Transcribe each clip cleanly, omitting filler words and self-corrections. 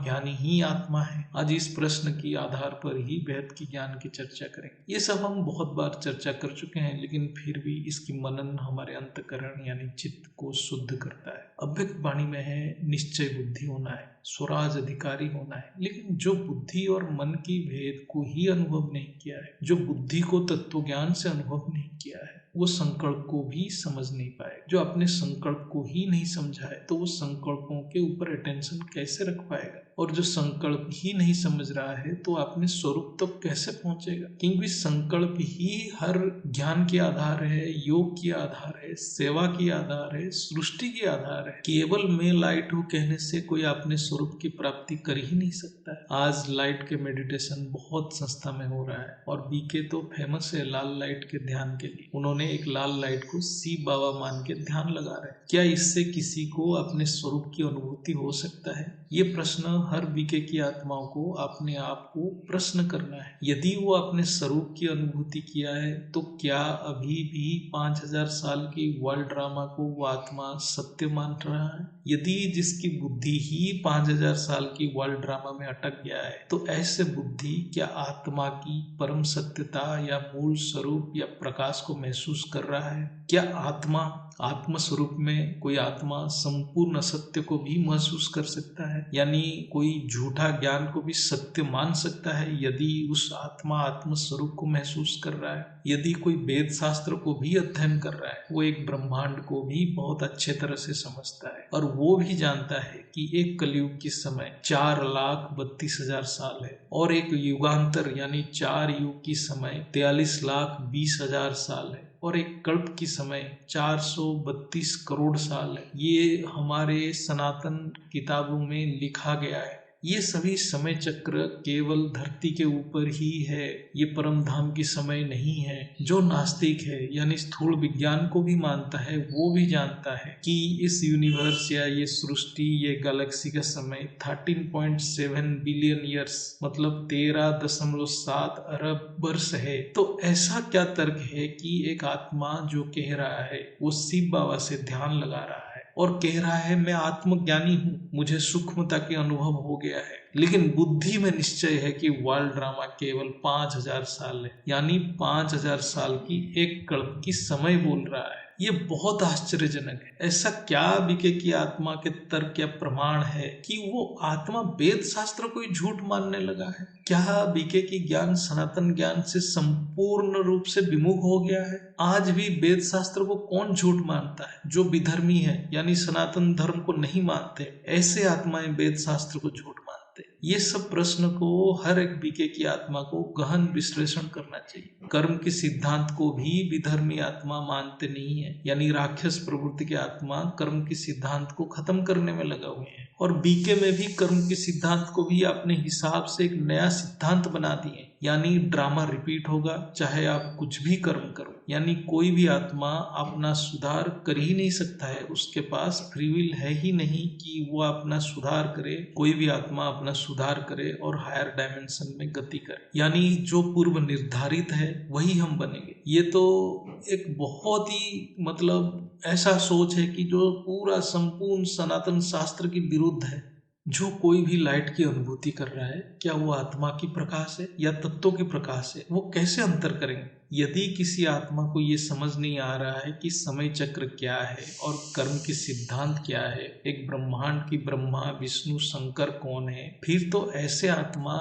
ज्ञानी ही आत्मा है? आज इस प्रश्न की आधार पर ही वेद की ज्ञान की चर्चा करेंगे। ये सब हम बहुत बार चर्चा कर चुके हैं, लेकिन फिर भी इसकी मनन हमारे अंतःकरण यानी चित्त को शुद्ध करता है। अव्यक्त वाणी में है निश्चय बुद्धि होना है, स्वराज अधिकारी होना है। लेकिन जो बुद्धि और मन की भेद को ही अनुभव नहीं किया है, जो बुद्धि को तत्व ज्ञान से अनुभव नहीं किया है, वो संकल्प को भी समझ नहीं पाए। जो अपने संकल्प को ही नहीं समझा है, तो वो संकल्पों के ऊपर अटेंशन कैसे रख पाएगा? और जो संकल्प ही नहीं समझ रहा है, तो अपने स्वरूप तक कैसे पहुंचेगा? क्योंकि संकल्प ही हर ज्ञान के आधार है, योग की आधार है, सेवा की आधार है, सृष्टि की आधार है। केवल मैं लाइट हूँ कहने से कोई अपने स्वरूप की प्राप्ति कर ही नहीं सकता है। आज लाइट के मेडिटेशन बहुत संस्था में हो रहा है, और बीके तो फेमस है लाल लाइट के ध्यान के लिए। उन्होंने एक लाल लाइट को शिव बाबा मान के ध्यान लगा रहे हैं। क्या इससे किसी को अपने स्वरूप की अनुभूति हो सकता है? ये प्रश्न हर बीके की आत्माओं को अपने आप को प्रश्न करना है। यदि वो अपने स्वरूप की अनुभूति किया है, तो क्या अभी भी 5000 साल की वर्ल्ड ड्रामा को वो आत्मा सत्य मान रहा है? यदि जिसकी बुद्धि ही 5000 साल की वर्ल्ड ड्रामा में अटक गया है, तो ऐसे बुद्धि क्या आत्मा की परम सत्यता या मूल स्वरूप या प्रकाश को महसूस कर रहा है? क्या आत्म स्वरूप में कोई आत्मा संपूर्ण असत्य को भी महसूस कर सकता है? यानी कोई झूठा ज्ञान को भी सत्य मान सकता है यदि उस आत्म स्वरूप को महसूस कर रहा है? यदि कोई वेद शास्त्र को भी अध्ययन कर रहा है, वो एक ब्रह्मांड को भी बहुत अच्छे तरह से समझता है, और वो भी जानता है कि एक कलयुग के समय 4,32,000 साल है, और एक युगांतर यानी 4 युग की समय 43,20,000 साल है, और एक कल्प की समय 432 करोड़ साल है। ये हमारे सनातन किताबों में लिखा गया है। ये सभी समय चक्र केवल धरती के ऊपर ही है, ये परम धाम की समय नहीं है। जो नास्तिक है यानी स्थूल विज्ञान को भी मानता है, वो भी जानता है कि इस यूनिवर्स या ये सृष्टि, ये गैलेक्सी का समय 13.7 बिलियन ईयर्स मतलब 13.7 अरब वर्ष है। तो ऐसा क्या तर्क है कि एक आत्मा जो कह रहा है, वो शिव बाबा से ध्यान लगा रहा है और कह रहा है मैं आत्मज्ञानी हूँ, मुझे सूक्ष्मता के अनुभव हो गया है, लेकिन बुद्धि में निश्चय है कि वर्ल्ड ड्रामा केवल 5000 साल है, यानी 5000 साल की एक कल्प की समय बोल रहा है। ये बहुत आश्चर्यजनक है। ऐसा क्या बीके की आत्मा के तर्क या प्रमाण है कि वो आत्मा वेद शास्त्र को ही झूठ मानने लगा है? क्या बीके की ज्ञान सनातन ज्ञान से संपूर्ण रूप से विमुख हो गया है? आज भी वेद शास्त्र को कौन झूठ मानता है? जो विधर्मी है यानी सनातन धर्म को नहीं मानते, ऐसे आत्माएं वेद शास्त्र को झूठ मानते। ये सब प्रश्न को हर एक बीके की आत्मा को गहन विश्लेषण करना चाहिए। कर्म के सिद्धांत को भी विधर्मी आत्मा मानते नहीं है, यानी राक्षस प्रवृत्ति के आत्मा कर्म के सिद्धांत को खत्म करने में लगा हुए हैं, और बीके में भी कर्म के सिद्धांत को भी अपने हिसाब से एक नया सिद्धांत बना दिए, यानी ड्रामा रिपीट होगा चाहे आप कुछ भी कर्म करो। यानी कोई भी आत्मा अपना सुधार कर ही नहीं सकता है, उसके पास फ्री विल है ही नहीं कि वो अपना सुधार करे। कोई भी आत्मा अपना सुधार करे और हायर डायमेंशन में गति करे, यानी जो पूर्व निर्धारित है वही हम बनेंगे। ये तो एक बहुत ही मतलब ऐसा सोच है कि जो पूरा संपूर्ण सनातन शास्त्र के विरुद्ध है। जो कोई भी लाइट की अनुभूति कर रहा है, क्या वो आत्मा की प्रकाश है या तत्वों की प्रकाश है? वो कैसे अंतर करेंगे? यदि किसी आत्मा को ये समझ नहीं आ रहा है कि समय चक्र क्या है और कर्म की सिद्धांत क्या है, एक ब्रह्मांड की ब्रह्मा विष्णु शंकर कौन है, फिर तो ऐसे आत्मा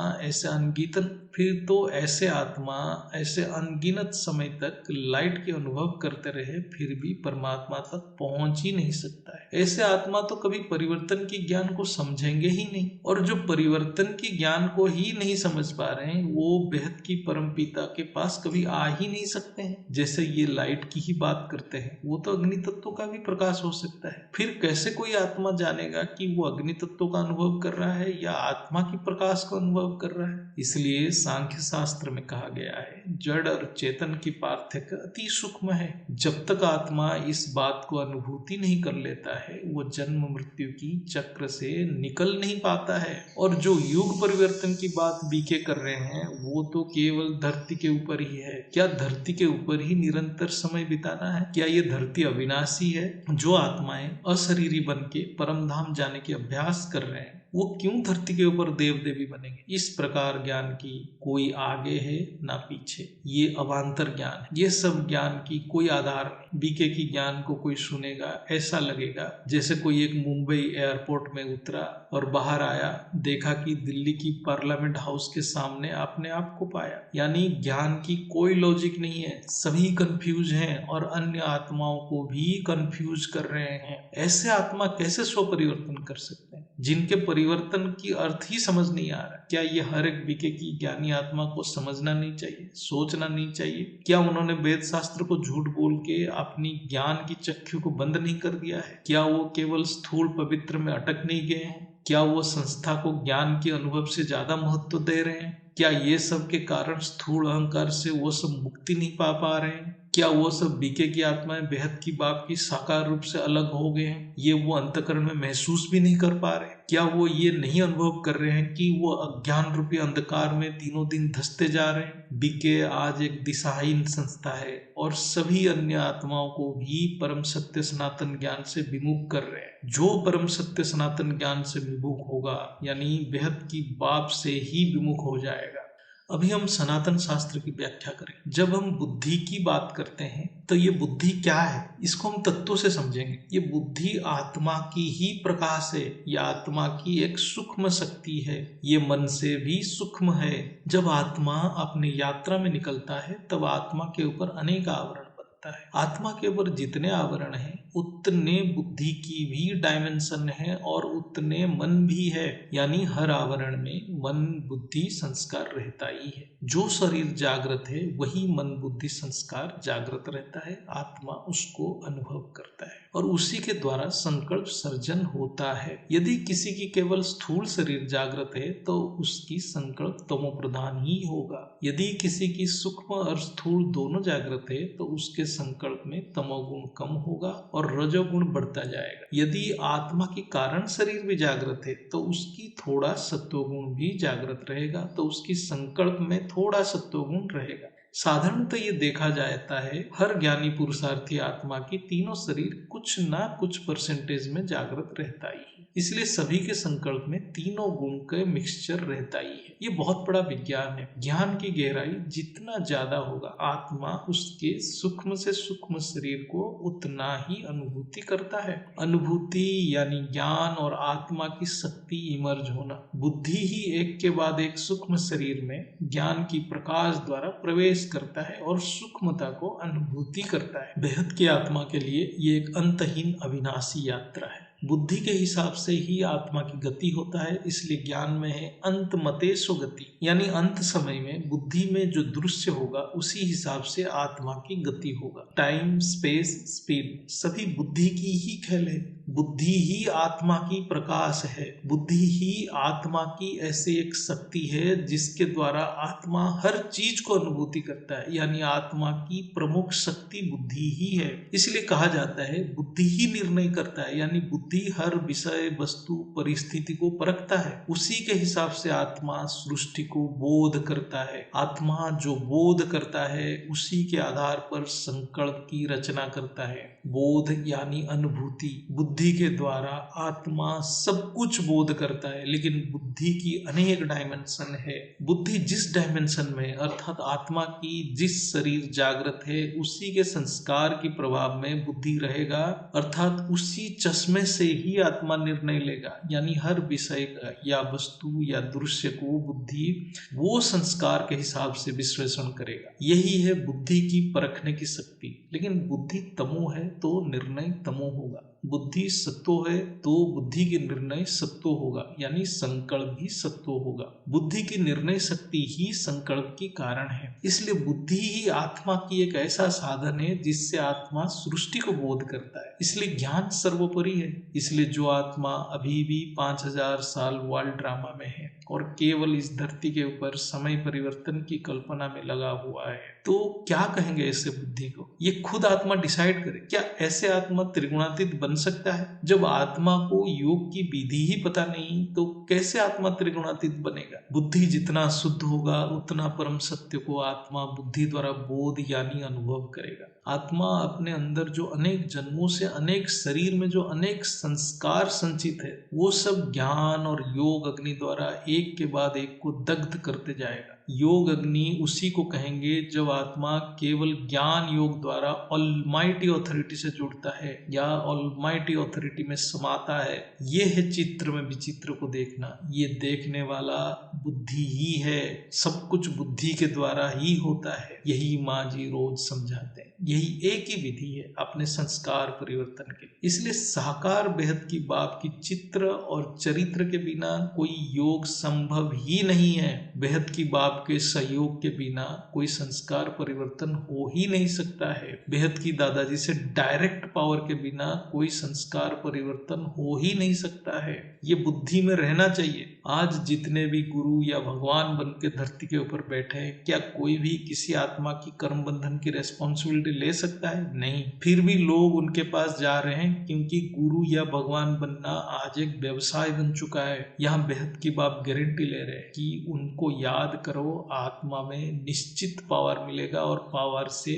ऐसे अनगिनत समय तक लाइट के अनुभव करते रहे, फिर भी परमात्मा तक पहुंच ही नहीं सकता है। ऐसे आत्मा तो कभी परिवर्तन की ज्ञान को समझेंगे ही नहीं, और जो परिवर्तन की ज्ञान को ही नहीं समझ पा रहे हैं, वो बेहद की परम पिता के पास कभी आ ही नहीं सकते हैं। जैसे ये लाइट की ही बात करते हैं, वो तो अग्नि तत्व का भी प्रकाश हो सकता है। फिर कैसे कोई आत्मा जानेगा कि वो अग्नि तत्व का अनुभव कर रहा है या आत्मा की प्रकाश का अनुभव कर रहा है? इसलिए सांख्य शास्त्र में कहा गया है, जड़ और चेतन की पार्थक्य अति सूक्ष्म है। जब तक आत्मा इस बात को अनुभूति नहीं कर लेता है, वो जन्म मृत्यु की चक्र से निकल नहीं पाता है। और जो युग परिवर्तन की बात बीके कर रहे हैं, वो तो केवल धरती के ऊपर ही है। क्या धरती के ऊपर ही निरंतर समय बिताना है? क्या ये धरती अविनाशी है? जो आत्माएं अशरीरी बन के परम धाम जाने के अभ्यास कर रहे हैं, वो क्यों धरती के ऊपर देव देवी बनेंगे। इस प्रकार ज्ञान की कोई आगे है ना पीछे, ये अवान्तर ज्ञान है। ये सब ज्ञान की कोई आधार नहीं। बीके की ज्ञान को कोई सुनेगा ऐसा लगेगा जैसे कोई एक मुंबई एयरपोर्ट में उतरा और बाहर आया, देखा कि दिल्ली की पार्लियामेंट हाउस के सामने अपने आप को पाया। यानी ज्ञान की कोई लॉजिक नहीं है, सभी कंफ्यूज हैं और अन्य आत्माओं को भी कंफ्यूज कर रहे हैं। ऐसे आत्मा कैसे स्व परिवर्तन कर सकते हैं जिनके परिवर्तन की अर्थ ही समझ नहीं आ रहा। क्या ये हर एक बीके की ज्ञानी आत्मा को समझना नहीं चाहिए, सोचना नहीं चाहिए? क्या उन्होंने वेद शास्त्र को झूठ बोल के अपनी ज्ञान की चक्षु को बंद नहीं कर दिया है? क्या वो केवल स्थूल पवित्र में अटक नहीं गए हैं? क्या वो संस्था को ज्ञान के अनुभव से ज्यादा महत्व दे रहे हैं? क्या ये सब के कारण स्थूल अहंकार से वो सब मुक्ति नहीं पा रहे हैं? क्या वो सब बीके की आत्माएं बेहद की बाप की साकार रूप से अलग हो गए हैं? ये वो अंतकरण में महसूस भी नहीं कर पा रहे? क्या वो ये नहीं अनुभव कर रहे हैं कि वो अज्ञान रूपी अंधकार में दिनों दिन धंसते जा रहे हैं? बीके आज एक दिशाहीन संस्था है और सभी अन्य आत्माओं को भी परम सत्य सनातन ज्ञान से विमुख कर रहे हैं। जो परम सत्य सनातन ज्ञान से विमुख होगा यानी बेहद की बाप से ही विमुख हो जाएगा। अभी हम सनातन शास्त्र की व्याख्या करें। जब हम बुद्धि की बात करते हैं तो ये बुद्धि क्या है, इसको हम तत्वों से समझेंगे। ये बुद्धि आत्मा की ही प्रकाश है, या आत्मा की एक सूक्ष्म शक्ति है। ये मन से भी सूक्ष्म है। जब आत्मा अपनी यात्रा में निकलता है तब आत्मा के ऊपर अनेक आवरण बनता है। आत्मा के ऊपर जितने आवरण हैं उतने बुद्धि की भी डायमेंशन है और उतने मन भी है। यानी हर आवरण में मन बुद्धि संस्कार रहता ही है। जो शरीर जागृत है वही मन बुद्धि संस्कार जागृत रहता है। आत्मा उसको अनुभव करता है और उसी के द्वारा संकल्प सर्जन होता है। यदि किसी की केवल स्थूल शरीर जागृत है तो उसकी संकल्प तमो प्रधान ही होगा। यदि किसी की सूक्ष्म और स्थूल दोनों जागृत है तो उसके संकल्प में तमोगुण कम होगा और रजोगुण बढ़ता जाएगा। यदि आत्मा की कारण शरीर भी जागृत है तो उसकी थोड़ा सत्वगुण भी जागृत रहेगा, तो उसकी संकल्प में थोड़ा सत्वगुण रहेगा। साधारणतः ये देखा जाता है हर ज्ञानी पुरुषार्थी आत्मा की तीनों शरीर कुछ ना कुछ परसेंटेज में जागृत रहता ही है। इसलिए सभी के संकल्प में तीनों गुण का मिक्सचर रहता ही है। ये बहुत बड़ा विज्ञान है। ज्ञान की गहराई जितना ज्यादा होगा आत्मा उसके सूक्ष्म से सूक्ष्म शरीर को उतना ही अनुभूति करता है। अनुभूति यानी ज्ञान और आत्मा की शक्ति इमर्ज होना। बुद्धि ही एक के बाद एक सूक्ष्म शरीर में ज्ञान की प्रकाश द्वारा प्रवेश करता है और सूक्ष्मता को अनुभूति करता है। बेहद की आत्मा के लिए ये एक अंतहीन अविनाशी यात्रा है। बुद्धि के हिसाब से ही आत्मा की गति होता है। इसलिए ज्ञान में है अंत मते सो गति, यानी अंत समय में बुद्धि में जो दृश्य होगा उसी हिसाब से आत्मा की गति होगा। टाइम, स्पेस, स्पीड सभी बुद्धि की ही खेल है। बुद्धि ही आत्मा की प्रकाश है। बुद्धि ही आत्मा की ऐसी एक शक्ति है जिसके द्वारा आत्मा हर चीज को अनुभूति करता है। यानी आत्मा की प्रमुख शक्ति बुद्धि ही है। इसलिए कहा जाता है बुद्धि ही निर्णय करता है। यानी बुद्धि हर विषय, वस्तु, परिस्थिति को परखता है। उसी के हिसाब से आत्मा सृष्टि को बोध करता है। आत्मा जो बोध करता है उसी के आधार पर संकल्प की रचना करता है। बोध यानी अनुभूति। बुद्धि के द्वारा आत्मा सब कुछ बोध करता है, लेकिन बुद्धि की अनेक डायमेंशन है। बुद्धि जिस डायमेंशन में अर्थात आत्मा की जिस शरीर जागृत है उसी के संस्कार के प्रभाव में बुद्धि रहेगा, अर्थात उसी चश्मे से ही आत्मा निर्णय लेगा। यानी हर विषय का या वस्तु या दृश्य को बुद्धि वो संस्कार के हिसाब से विश्लेषण करेगा। यही है बुद्धि की परखने की शक्ति। लेकिन बुद्धि तमो है तो निर्णय तमो होगा, बुद्धि सत्व है तो बुद्धि की निर्णय सत्व होगा, यानी संकल्प भी सत्व होगा। बुद्धि की निर्णय शक्ति ही संकल्प की कारण है। इसलिए बुद्धि ही आत्मा की एक ऐसा साधन है जिससे आत्मा सृष्टि को बोध करता है। इसलिए ज्ञान सर्वोपरि है। इसलिए जो आत्मा अभी भी 5000 साल वर्ल्ड ड्रामा में है और केवल इस धरती के ऊपर समय परिवर्तन की कल्पना में लगा हुआ है, तो क्या कहेंगे ऐसे बुद्धि को? ये खुद आत्मा डिसाइड करे। क्या ऐसे आत्मा त्रिगुणातीत बन सकता है? जब आत्मा को योग की विधि ही पता नहीं तो कैसे आत्मा त्रिगुणातीत बनेगा? बुद्धि जितना शुद्ध होगा उतना परम सत्य को आत्मा बुद्धि द्वारा बोध यानी अनुभव करेगा। आत्मा अपने अंदर जो अनेक जन्मों से अनेक शरीर में जो अनेक संस्कार संचित है, वो सब ज्ञान और योग अग्नि द्वारा एक के बाद एक को दग्ध करते जाएगा। योग अग्नि उसी को कहेंगे जब आत्मा केवल ज्ञान योग द्वारा ऑलमाइटी ऑथोरिटी से जुड़ता है या ऑलमाइटी ऑथोरिटी में समाता है। ये है चित्र में विचित्र को देखना। ये देखने वाला बुद्धि ही है। सब कुछ बुद्धि के द्वारा ही होता है। यही माँ जी रोज समझाते हैं। यही एक ही विधि है अपने संस्कार परिवर्तन के। इसलिए साकार बेहद की बाप की चित्र और चरित्र के बिना कोई योग संभव ही नहीं है। बेहद की बाप के सहयोग के बिना कोई संस्कार परिवर्तन हो ही नहीं सकता है। बेहद की दादाजी से डायरेक्ट पावर के बिना कोई संस्कार परिवर्तन हो ही नहीं सकता है। ये बुद्धि में रहना चाहिए। आज जितने भी गुरु या भगवान बन के धरती के ऊपर बैठे हैं, क्या कोई भी किसी आत्मा की कर्म बंधन की रेस्पॉन्सिबिलिटी ले सकता है? नहीं। फिर भी लोग उनके पास जा रहे हैं क्योंकि गुरु या भगवान बनना आज एक व्यवसाय बन चुका है। यहाँ बेहद की बाप गारंटी ले रहे हैं कि उनको याद करो, आत्मा में निश्चित पावर मिलेगा और पावर से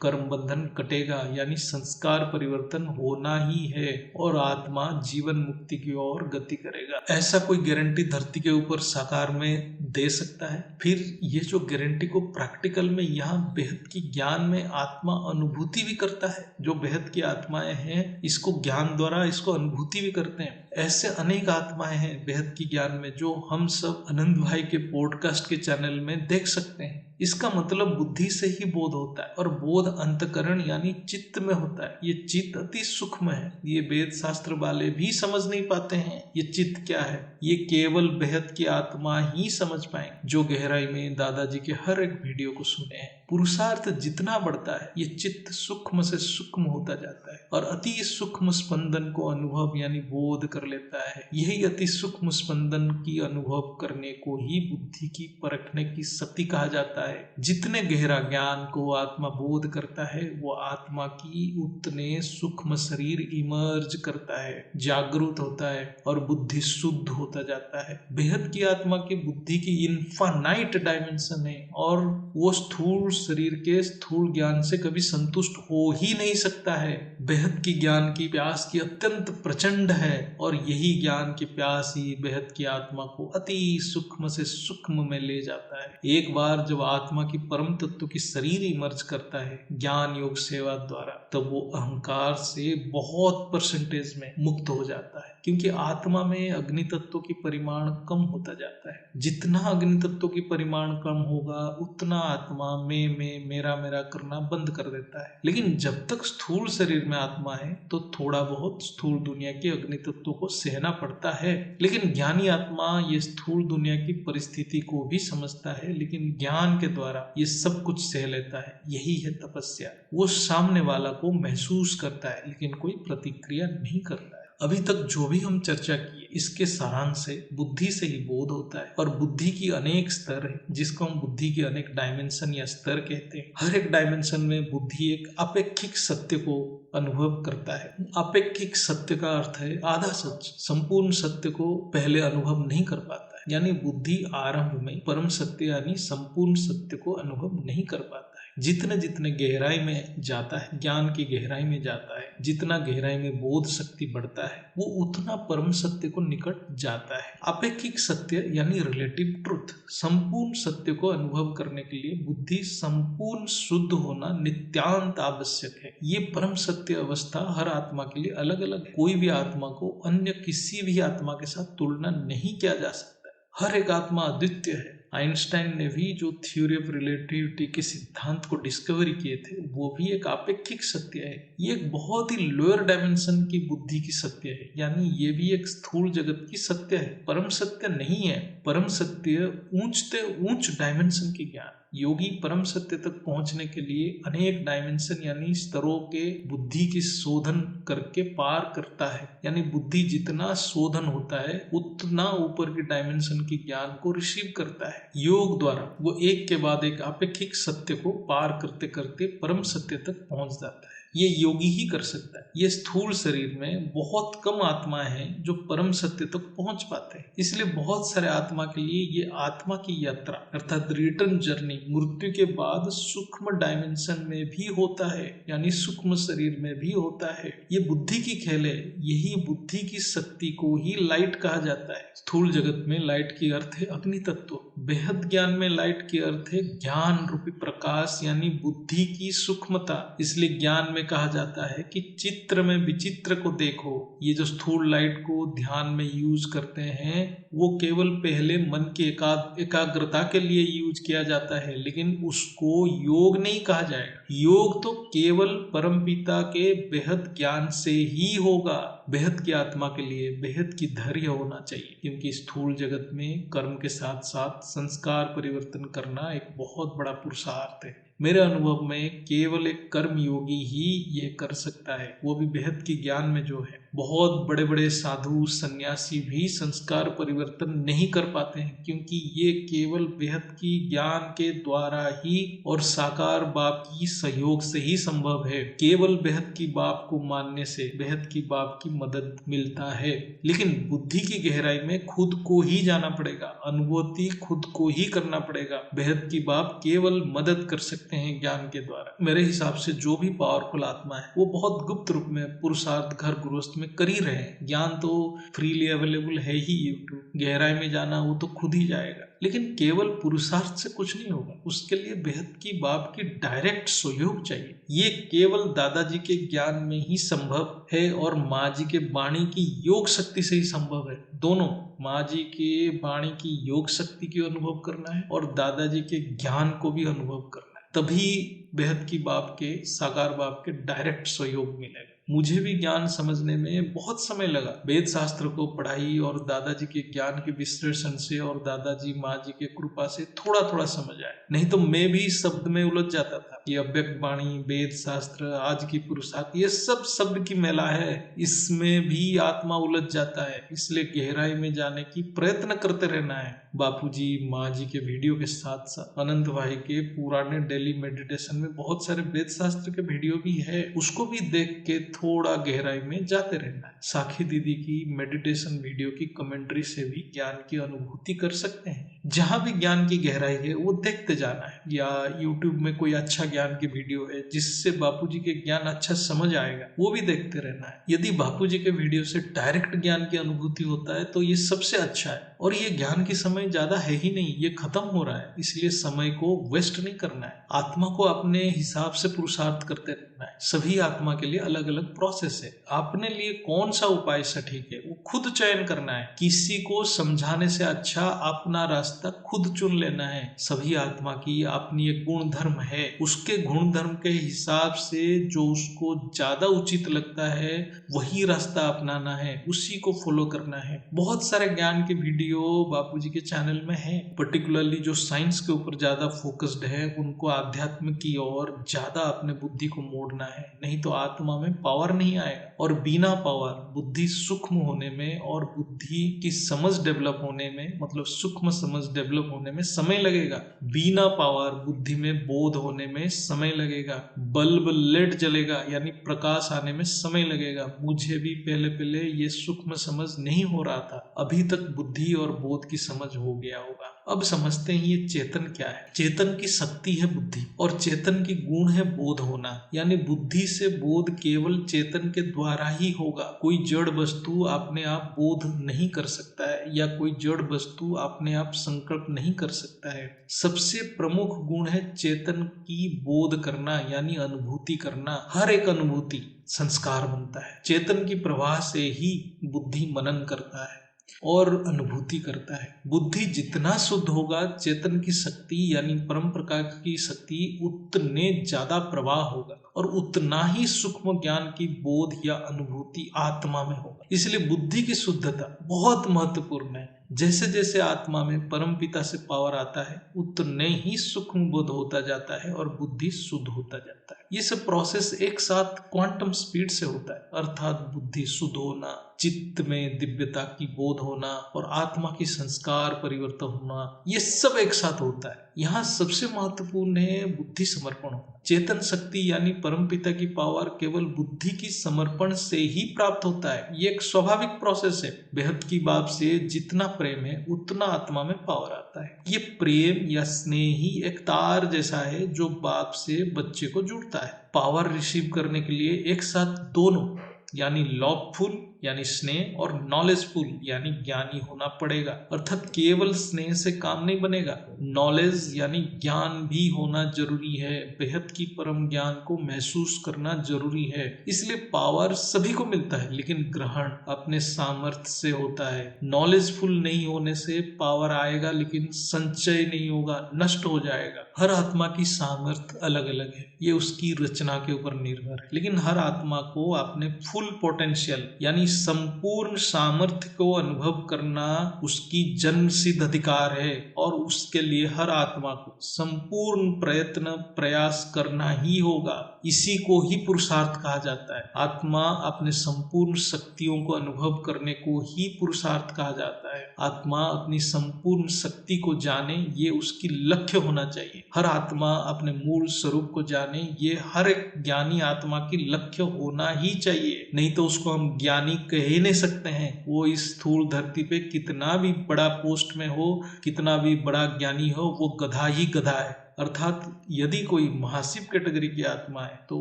कर्म बंधन कटेगा, यानी संस्कार परिवर्तन होना ही है और आत्मा जीवन मुक्ति की ओर गति करेगा। ऐसा कोई गारंटी धरती के ऊपर साकार में दे सकता है? फिर ये जो गारंटी को प्रैक्टिकल में यहाँ बेहद की ज्ञान में आत्मा अनुभूति भी करता है। जो बेहद की आत्माएं हैं इसको ज्ञान द्वारा इसको अनुभूति भी करते हैं। ऐसे अनेक आत्माएं हैं बेहद की ज्ञान में जो हम सब आनंद भाई के पॉडकास्ट के चैनल में देख सकते हैं। इसका मतलब बुद्धि से ही बोध होता है और बोध अंतकरण यानी चित्त में होता है। ये चित्त अति सूक्ष्म है। ये वेद शास्त्र वाले भी समझ नहीं पाते हैं ये चित्त क्या है। ये केवल बेहद की आत्मा ही समझ पाए जो गहराई में दादाजी के हर एक वीडियो को सुने हैं। पुरुषार्थ जितना बढ़ता है ये चित्त सूक्ष्म से सूक्ष्म होता जाता है और अति सूक्ष्म स्पंदन को अनुभव यानी बोध कर लेता है। यही अति सूक्ष्म स्पंदन की अनुभव करने को ही बुद्धि की परखने की शक्ति कहा जाता है। जितने गहरा ज्ञान को आत्मा बोध करता है वो आत्मा की उतने सूक्ष्म शरीर इमर्ज करता है, जागृत होता है और बुद्धि शुद्ध होता जाता है। बेहद की आत्मा की बुद्धि की इनफाइनाइट डायमेंशन है और वो स्थूल शरीर के स्थूल ज्ञान से कभी संतुष्ट हो ही नहीं सकता है। बेहद की ज्ञान की प्यास की अत्यंत प्रचंड है और यही ज्ञान की प्यास ही बेहद की आत्मा को अति सूक्ष्म से सूक्ष्म में ले जाता है। एक बार जब आत्मा की परम तत्व की शरीर इमर्ज करता है ज्ञान योग सेवा द्वारा, तब वो अहंकार से बहुत परसेंटेज में मुक्त हो जाता है क्योंकि आत्मा में अग्नि तत्व की परिमाण कम होता जाता है। जितना अग्नि तत्व की परिमाण कम होगा उतना आत्मा में मेरा मेरा करना बंद कर देता है। लेकिन जब तक स्थूल शरीर में आत्मा है तो थोड़ा बहुत स्थूल दुनिया की अग्नि तत्व को सहना पड़ता है। लेकिन ज्ञानी आत्मा ये स्थूल दुनिया की परिस्थिति को भी समझता है लेकिन ज्ञान के द्वारा ये सब कुछ सह लेता है। यही है तपस्या। वो सामने वाला को महसूस करता है लेकिन कोई प्रतिक्रिया नहीं करता है। अभी तक जो भी हम चर्चा की इसके सारांश से बुद्धि से ही बोध होता है और बुद्धि की अनेक स्तर है जिसको हम बुद्धि के अनेक डायमेंशन या स्तर कहते हैं। हर एक डायमेंशन में बुद्धि एक अपेक्षिक सत्य को अनुभव करता है। अपेक्षिक सत्य का अर्थ है आधा सच। संपूर्ण सत्य को पहले अनुभव नहीं कर पाता है, यानी बुद्धि आरंभ में परम सत्य यानी संपूर्ण सत्य को अनुभव नहीं कर पाता है। जितने जितने गहराई में जाता है, ज्ञान की गहराई में जाता है, जितना गहराई में बोध शक्ति बढ़ता है वो उतना परम सत्य को निकट जाता है। अपेक्षिक सत्य यानी रिलेटिव ट्रुथ। संपूर्ण सत्य को अनुभव करने के लिए बुद्धि संपूर्ण शुद्ध होना नित्यांत आवश्यक है। ये परम सत्य अवस्था हर आत्मा के लिए अलग अलग है। कोई भी आत्मा को अन्य किसी भी आत्मा के साथ तुलना नहीं किया जा सकता। हर एक आत्मा अद्वितीय है। आइंस्टाइन ने भी जो थ्योरी ऑफ रिलेटिविटी के सिद्धांत को डिस्कवरी किए थे वो भी एक अपेक्षिक सत्य है। ये एक बहुत ही लोअर डायमेंशन की बुद्धि की सत्य है, यानी ये भी एक स्थूल जगत की सत्य है, परम सत्य नहीं है। परम सत्य ऊंचते ऊंच डायमेंशन की ज्ञान। योगी परम सत्य तक पहुंचने के लिए अनेक डायमेंशन यानी स्तरों के बुद्धि की शोधन करके पार करता है। यानी बुद्धि जितना शोधन होता है उतना ऊपर की डायमेंशन की ज्ञान को रिसीव करता है। योग द्वारा वो एक के बाद एक अपेक्षिक सत्य को पार करते करते परम सत्य तक पहुंच जाता है। ये योगी ही कर सकता है। ये स्थूल शरीर में बहुत कम आत्माएं हैं जो परम सत्य तक पहुंच पाते हैं। इसलिए बहुत सारे आत्मा के लिए ये आत्मा की यात्रा अर्थात रिटर्न जर्नी मृत्यु के बाद सूक्ष्म डायमेंशन में भी होता है, यानी सूक्ष्म शरीर में भी होता है। ये बुद्धि की खेल है। यही बुद्धि की शक्ति को ही लाइट कहा जाता है। स्थूल जगत में लाइट की अर्थ है अग्नि तत्व, बेहद ज्ञान में लाइट की अर्थ है ज्ञान रूपी प्रकाश यानी बुद्धि की सूक्ष्मता। इसलिए ज्ञान में कहा जाता है कि चित्र में विचित्र को देखो। ये जो स्थूल लाइट को ध्यान में यूज करते हैं वो केवल पहले मन की एकाग्रता के लिए यूज किया जाता है, लेकिन उसको योग नहीं कहा जाएगा। योग तो केवल परमपिता के बेहद ज्ञान से ही होगा। बेहद की आत्मा के लिए बेहद की धैर्य होना चाहिए, क्योंकि स्थूल जगत में कर्म के साथ साथ संस्कार परिवर्तन करना एक बहुत बड़ा पुरुषार्थ है। मेरे अनुभव में केवल एक कर्म योगी ही ये कर सकता है, वो भी बेहद की ज्ञान में जो है। बहुत बड़े बड़े साधु सन्यासी भी संस्कार परिवर्तन नहीं कर पाते हैं, क्योंकि ये केवल बेहद की ज्ञान के द्वारा ही और साकार बाप की सहयोग से ही संभव है। केवल बेहद की बाप को मानने से बेहद की बाप की मदद मिलता है, लेकिन बुद्धि की गहराई में खुद को ही जाना पड़ेगा, अनुभूति खुद को ही करना पड़ेगा। बेहद की बाप केवल मदद कर सकते हैं ज्ञान के द्वारा। मेरे हिसाब से जो भी पावरफुल आत्मा है वो बहुत गुप्त रूप में पुरुषार्थ घर गृहस्थ में कर ही रहे हैं। ज्ञान तो फ्रीली अवेलेबल है ही यूट्यूब, गहराई में जाना वो तो खुद ही जाएगा। लेकिन केवल पुरुषार्थ से कुछ नहीं होगा, उसके लिए बेहद की बाप की डायरेक्ट सहयोग चाहिए। ये केवल दादाजी के ज्ञान में ही संभव है और माँ जी के वाणी की योग शक्ति से ही संभव है। दोनों, माँ जी के वाणी की योग शक्ति की अनुभव करना है और दादाजी के ज्ञान को भी अनुभव करना है, तभी बेहद की बाप के साकार बाप के डायरेक्ट सहयोग मिलेगा। मुझे भी ज्ञान समझने में बहुत समय लगा। वेद शास्त्र को पढ़ाई और दादाजी के ज्ञान के विश्लेषण से और दादाजी माँ जी के कृपा से थोड़ा थोड़ा समझ आया, नहीं तो मैं भी शब्द में उलझ जाता था। ये अव्यक्त वाणी, वेद शास्त्र, आज की पुरुषार्थ, ये सब शब्द की मेला है, इसमें भी आत्मा उलझ जाता है। इसलिए गहराई में जाने की प्रयत्न करते रहना है। बापूजी माँ जी के वीडियो के साथ साथ अनंत भाई के पुराने डेली मेडिटेशन में बहुत सारे वेद शास्त्र के वीडियो भी है, उसको भी देख के थोड़ा गहराई में जाते रहना है। साखी दीदी की मेडिटेशन वीडियो की कमेंट्री से भी ज्ञान की अनुभूति कर सकते हैं। जहां भी ज्ञान की गहराई है वो देखते जाना है, या यूट्यूब में कोई अच्छा ज्ञान की वीडियो है जिससे बापूजी के ज्ञान अच्छा समझ आएगा, वो भी देखते रहना है। यदि बापूजी के वीडियो से डायरेक्ट ज्ञान की अनुभूति होता है तो ये सबसे अच्छा है। और ये ज्ञान की समय ज्यादा है ही नहीं, ये खत्म हो रहा है, इसलिए समय को वेस्ट नहीं करना है। आत्मा को अपने हिसाब से पुरुषार्थ करते रहना है। सभी आत्मा के लिए अलग अलग प्रोसेस है। अपने लिए कौन सा उपाय सटीक है वो खुद चयन करना है। किसी को समझाने से अच्छा अपना रास्ता खुद चुन लेना है। सभी आत्मा की अपनी एक गुण धर्म है, उसके गुण धर्म के हिसाब से जो उसको ज्यादा उचित लगता है वही रास्ता अपनाना है, उसी को फॉलो करना है। बहुत सारे ज्ञान के वीडियो बापूजी के चैनल में है, पर्टिकुलरली जो साइंस के ऊपर ज्यादा फोकस्ड है उनको आध्यात्म की ओर ज्यादा अपने बुद्धि को मोड़ना है, नहीं तो आत्मा में पावर नहीं आएगा। और बिना पावर बुद्धि सूक्ष्म होने में और बुद्धि की समझ डेवलप होने में, मतलब सूक्ष्म समझ डेवलप होने में समय लगेगा। बिना पावर बुद्धि में बोध होने में समय लगेगा। बल्ब लेट जलेगा यानी प्रकाश आने में समय लगेगा। मुझे भी पहले ये सूक्ष्म समझ नहीं हो रहा था, अभी तक बुद्धि और बोध की समझ हो गया होगा। अब समझते हैं ये चेतन क्या है। चेतन की शक्ति है बुद्धि और चेतन की गुण है बोध होना, यानी बुद्धि से बोध केवल चेतन के द्वारा ही होगा। कोई जड़ वस्तु अपने आप बोध नहीं कर सकता है या कोई जड़ वस्तु अपने आप संकल्प नहीं कर सकता है। सबसे प्रमुख गुण है चेतन की बोध करना यानी अनुभूति करना। हर एक अनुभूति संस्कार बनता है। चेतन की प्रवाह से ही बुद्धि मनन करता है और अनुभूति करता है। बुद्धि जितना शुद्ध होगा चेतन की शक्ति यानी परम प्रकाश की शक्ति उतने ज्यादा प्रवाह होगा और उतना ही सूक्ष्म ज्ञान की बोध या अनुभूति आत्मा में होगा। इसलिए बुद्धि की शुद्धता बहुत महत्वपूर्ण है। जैसे जैसे आत्मा में परम पिता से पावर आता है उतने ही सूक्ष्म बोध होता जाता है और बुद्धि शुद्ध होता जाता है। ये सब प्रोसेस एक साथ क्वांटम स्पीड से होता है, अर्थात बुद्धि शुद्ध होना, चित्त में दिव्यता की बोध होना और आत्मा की संस्कार परिवर्तन होना, ये सब एक साथ होता है। यहाँ सबसे महत्वपूर्ण है बुद्धि समर्पण होना। चेतन शक्ति यानी परमपिता की पावर केवल बुद्धि की समर्पण से ही प्राप्त होता है। ये एक स्वाभाविक प्रोसेस है। बेहद की बाप से जितना प्रेम है उतना आत्मा में पावर आता है। ये प्रेम या स्नेह ही एक तार जैसा है जो बाप से बच्चे को जुड़ता है। पावर रिसीव करने के लिए एक साथ दोनों यानी लॉफुल यानी स्नेह और नॉलेजफुल यानी ज्ञानी होना पड़ेगा। अर्थात केवल स्नेह से काम नहीं बनेगा, नॉलेज यानी ज्ञान भी होना जरूरी है। बेहद की परम ज्ञान को महसूस करना जरूरी है। इसलिए पावर सभी को मिलता है, लेकिन ग्रहण अपने सामर्थ्य से होता है। नॉलेजफुल नहीं होने से पावर आएगा लेकिन संचय नहीं होगा, नष्ट हो जाएगा। हर आत्मा की सामर्थ्य अलग अलग है, ये उसकी रचना के ऊपर निर्भर है। लेकिन हर आत्मा को अपने फुल पोटेंशियल यानी संपूर्ण सामर्थ्य को अनुभव करना उसकी जन्म सिद्ध अधिकार है और उसके लिए हर आत्मा को संपूर्ण प्रयत्न प्रयास करना ही होगा। इसी को ही पुरुषार्थ कहा जाता है। आत्मा अपने संपूर्ण शक्तियों को अनुभव करने को ही पुरुषार्थ कहा जाता है। आत्मा अपनी संपूर्ण शक्ति को जाने, ये उसकी लक्ष्य होना चाहिए। हर आत्मा अपने मूल स्वरूप को जाने, ये हर एक ज्ञानी आत्मा की लक्ष्य होना ही चाहिए। नहीं तो उसको हम ज्ञानी कह ही नहीं सकते हैं। वो इस स्थूल धरती पे कितना भी बड़ा पोस्ट में हो, कितना भी बड़ा ज्ञानी हो, वो गधा ही गधा है। अर्थात यदि कोई महाशिव कैटेगरी की आत्मा है तो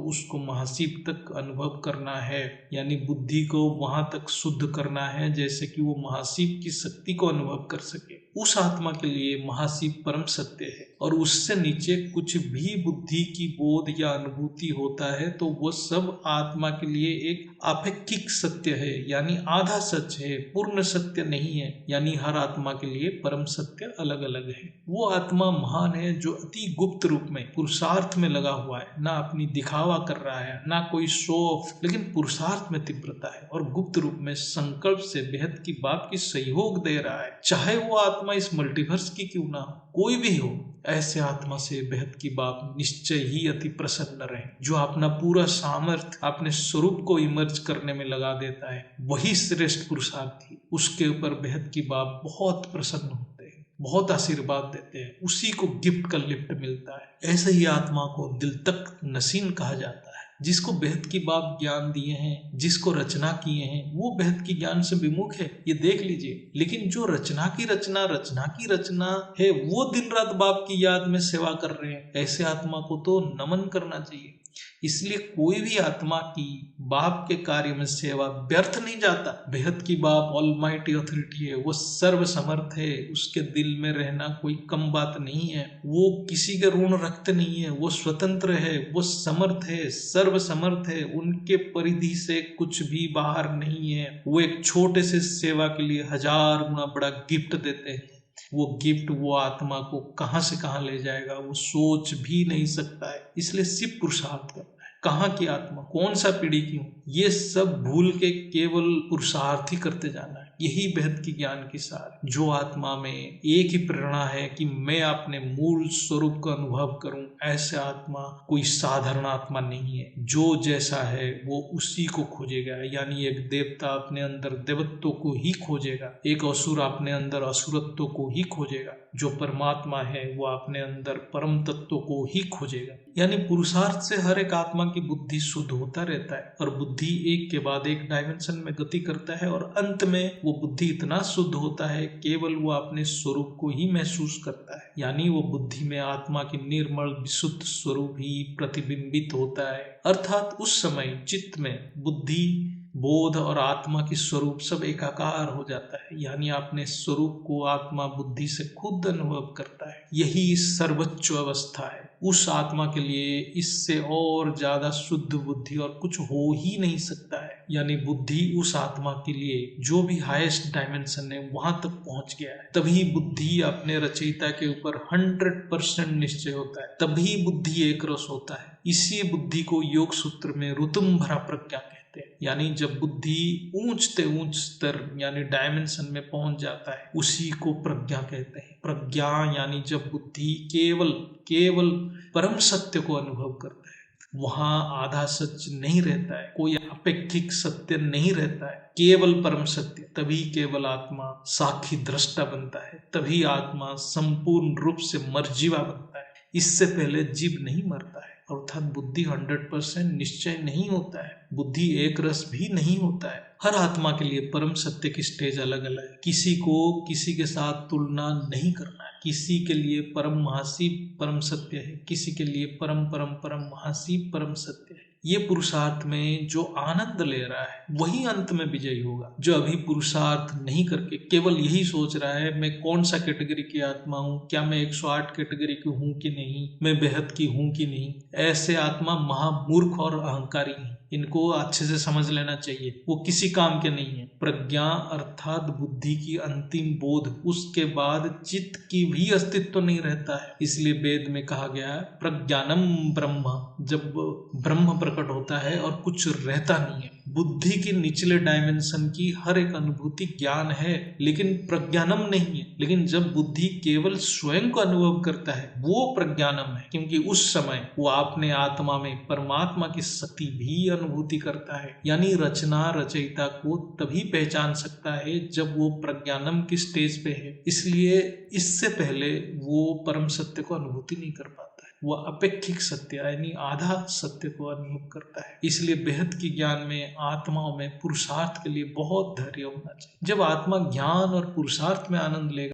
उसको महाशिव तक अनुभव करना है, यानी बुद्धि को वहां तक शुद्ध करना है जैसे कि वो महाशिव की शक्ति को अनुभव कर सके। उस आत्मा के लिए महाशिव परम सत्य है और उससे नीचे कुछ भी बुद्धि की बोध या अनुभूति होता है तो वो सब आत्मा के लिए एक आपेक्षिक सत्य है, यानी आधा सच है, पूर्ण सत्य नहीं है। यानी हर आत्मा के लिए परम सत्य अलग अलग है। वो आत्मा महान है जो अति गुप्त रूप में पुरुषार्थ में लगा हुआ है, ना अपनी दिखावा कर रहा है, ना कोई शो ऑफ, लेकिन पुरुषार्थ में तीव्रता है और गुप्त रूप में संकल्प से बेहद की बात की सहयोग दे रहा है। चाहे वो आत्मा इस मल्टीवर्स की क्यों ना हो, कोई भी हो, ऐसे आत्मा से बेहद की बाप निश्चय ही अति प्रसन्न रहे। जो अपना पूरा सामर्थ्य अपने स्वरूप को इमर्ज करने में लगा देता है, वही श्रेष्ठ पुरुषार्थी। उसके ऊपर बेहद की बाप बहुत प्रसन्न होते हैं, बहुत आशीर्वाद देते हैं, उसी को गिफ्ट का लिफ्ट मिलता है। ऐसे ही आत्मा को दिल तक नसीन कहा जाता है। जिसको बेहद की बाप ज्ञान दिए हैं, जिसको रचना किए हैं, वो बेहद की ज्ञान से विमुख है, ये देख लीजिए। लेकिन जो रचना की रचना है, वो दिन रात बाप की याद में सेवा कर रहे हैं। ऐसे आत्मा को तो नमन करना चाहिए। इसलिए कोई भी आत्मा की बाप के कार्य में सेवा व्यर्थ नहीं जाता। बेहद की बाप ऑलमाइटी ऑथोरिटी है, वो सर्व समर्थ है, उसके दिल में रहना कोई कम बात नहीं है। वो किसी के ऋण रखते नहीं है, वो स्वतंत्र है, वो समर्थ है, सर्व समर्थ है, उनके परिधि से कुछ भी बाहर नहीं है। वो एक छोटे से सेवा के लिए 1000 गुना बड़ा गिफ्ट देते हैं। वो गिफ्ट वो आत्मा को कहां से कहां ले जाएगा वो सोच भी नहीं सकता है। इसलिए सिर्फ पुरुषार्थ करना है। कहाँ की आत्मा, कौन सा पीढ़ी क्यों, ये सब भूल के केवल पुरुषार्थ ही करते जाना है। यही बेहद की ज्ञान की सार। जो आत्मा में एक ही प्रेरणा है कि मैं अपने मूल स्वरूप का अनुभव करूं, ऐसे आत्मा कोई साधारण आत्मा नहीं है। जो जैसा है वो उसी को खोजेगा। यानी एक देवता अपने अंदर देवत्व को ही खोजेगा, एक असुर अपने अंदर असुरत्व को ही खोजेगा। जो परमात्मा है वो अपने अंदर परम तत्व को ही खोजेगा। यानी पुरुषार्थ से हर एक आत्मा की बुद्धि शुद्ध होता रहता है और बुद्धि एक के बाद एक डायमेंशन में गति करता है और अंत में वो बुद्धि इतना शुद्ध होता है केवल वो अपने स्वरूप को ही महसूस करता है। यानी वो बुद्धि में आत्मा की निर्मल विशुद्ध स्वरूप ही प्रतिबिंबित होता है। अर्थात उस समय चित्त में बुद्धि, बोध और आत्मा की स्वरूप सब एकाकार हो जाता है। यानी अपने स्वरूप को आत्मा बुद्धि से खुद अनुभव करता है। यही सर्वोच्च अवस्था है। उस आत्मा के लिए इससे और ज्यादा शुद्ध बुद्धि और कुछ हो ही नहीं सकता है। यानी बुद्धि उस आत्मा के लिए जो भी हाईएस्ट डायमेंशन है वहां तक पहुंच गया है। तभी बुद्धि अपने रचयिता के ऊपर 100% निश्चय होता है। तभी बुद्धि एक रस होता है। इसी बुद्धि को योग सूत्र में ऋतुम भरा प्रज्ञा कहते हैं। यानी जब बुद्धि ऊंचते ऊंच स्तर यानी डायमेंशन में पहुंच जाता है, उसी को प्रज्ञा कहते हैं। प्रज्ञा यानी जब बुद्धि केवल परम सत्य को अनुभव करता है। वहां आधा सच नहीं रहता है, कोई अपेक्षिक सत्य नहीं रहता है, केवल परम सत्य। तभी केवल आत्मा साक्षी दृष्टा बनता है, तभी आत्मा संपूर्ण रूप से मर्जीवा बनता है। इससे पहले जीव नहीं मरता है, अर्थात बुद्धि 100% निश्चय नहीं होता है, बुद्धि एक रस भी नहीं होता है। हर आत्मा के लिए परम सत्य की स्टेज अलग अलग है, किसी को किसी के साथ तुलना नहीं करना है। किसी के लिए परम महासी परम सत्य है, किसी के लिए परम परम परम महासी परम सत्य है। ये पुरुषार्थ में जो आनंद ले रहा है वही अंत में विजयी होगा। जो अभी पुरुषार्थ नहीं करके केवल यही सोच रहा है मैं कौन सा कैटेगरी की आत्मा हूँ, क्या मैं 108 कैटेगरी की हूँ कि नहीं, मैं बेहद की हूँ कि नहीं, ऐसे आत्मा महामूर्ख और अहंकारी हैं। इनको अच्छे से समझ लेना चाहिए, वो किसी काम के नहीं है। प्रज्ञा अर्थात बुद्धि की अंतिम बोध, उसके बाद चित्त की भी अस्तित्व नहीं रहता है। इसलिए वेद में कहा गया है प्रज्ञानम ब्रह्म, जब ब्रह्म प्रकट होता है और कुछ रहता नहीं है। बुद्धि के निचले डायमेंशन की हर एक अनुभूति ज्ञान है, लेकिन प्रज्ञानम नहीं है। लेकिन जब बुद्धि केवल स्वयं को अनुभव करता है वो प्रज्ञानम है, क्योंकि उस समय वो अपने आत्मा में परमात्मा की शक्ति भी अनुभूति करता है। यानी रचना रचयिता को तभी पहचान सकता है जब वो प्रज्ञानम की स्टेज पे है। इसलिए इससे पहले वो परम सत्य को अनुभूति नहीं कर पाता है, वह अपेक्षिक सत्य यानी आधा सत्य को अनुभव करता है। इसलिए बेहद की ज्ञान में आत्माओं में पुरुषार्थ के लिए बहुत धैर्य होना चाहिए। जब आत्मा ज्ञान और पुरुषार्थ में आनंद लेगा